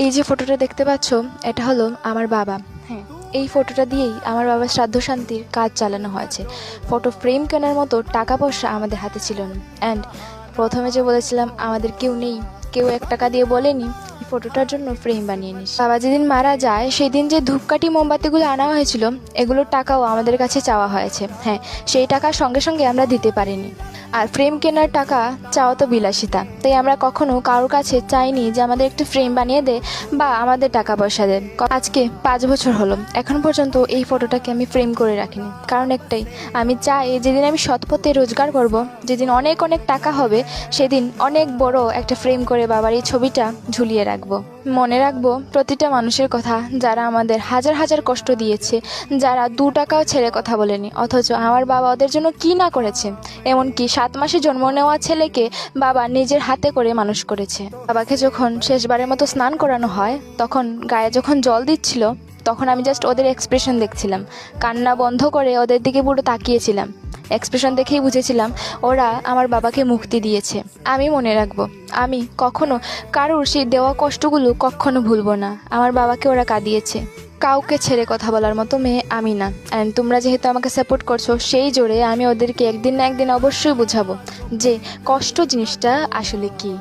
এই যে ফটোটা দেখতে পাচ্ছ, এটা হলো আমার বাবা। হ্যাঁ, এই ফটোটা দিয়েই আমার বাবার শ্রাদ্ধ শান্তির কাজ চালানো হয়েছে। ফটো ফ্রেম কেনার মতো টাকা পয়সা আমাদের হাতে ছিল না। অ্যান্ড প্রথমে যে বলেছিলাম আমাদের কেউ নেই, কেউ 1 টাকা দিয়ে বলেনি এই ফটোটার জন্য ফ্রেম বানিয়ে নিস। বাবা যেদিন মারা যায় সেদিন যে ধূপকাঠি মোমবাতিগুলো আনা হয়েছিল, এগুলোর টাকাও আমাদের কাছে চাওয়া হয়েছে। হ্যাঁ, সেই টাকার সঙ্গে সঙ্গে আমরা দিতে পারিনি। আর ফ্রেম কেনার টাকা চাওয়া তো বিলাসিতা, তাই আমরা কখনো কারোর কাছে চাইনি যে আমাদের একটু ফ্রেম বানিয়ে দে বা আমাদের টাকা পয়সা দেন। আজকে 5 বছর হলো, এখন পর্যন্ত এই ফটোটাকে আমি ফ্রেম করে রাখিনি। কারণ একটাই, আমি চাই যেদিন আমি সৎ পথে রোজগার করব, যেদিন অনেক অনেক টাকা হবে, সেদিন অনেক বড় একটা ফ্রেম করে বাবার এই ছবিটা ঝুলিয়ে রাখবো। মনে রাখবো প্রতিটা মানুষের কথা, যারা আমাদের হাজার হাজার কষ্ট দিয়েছে, যারা 2 টাকাও ছেড়ে কথা বলেনি, অথচ আমার বাবা ওদের জন্য কি না করেছে। এমনকি 7 মাসে জন্ম নেওয়া ছেলেকে বাবা নিজের হাতে করে মানুষ করেছে। বাবাকে যখন শেষবারের মতো স্নান করানো হয়, তখন গায়ে যখন জল দিচ্ছিল, তখন আমি জাস্ট ওদের এক্সপ্রেশন দেখছিলাম। কান্না বন্ধ করে ওদের দিকে পুরো তাকিয়েছিলাম। এক্সপ্রেশন দেখেই বুঝেছিলাম ওরা আমার বাবাকে মুক্তি দিয়েছে। আমি মনে রাখবো, আমি কখনো কারোর সেই দেওয়া কষ্টগুলো কখনো ভুলবো না। আমার বাবাকে ওরা কাঁদিয়েছে। কাউকে ছেড়ে কথা বলার মতো মেয়ে আমি না। অ্যান্ড তোমরা যেহেতু আমাকে সাপোর্ট করছো, সেই জোরে আমি ওদেরকে একদিন না একদিন অবশ্যই বোঝাবো যে কষ্ট জিনিসটা আসলে কী।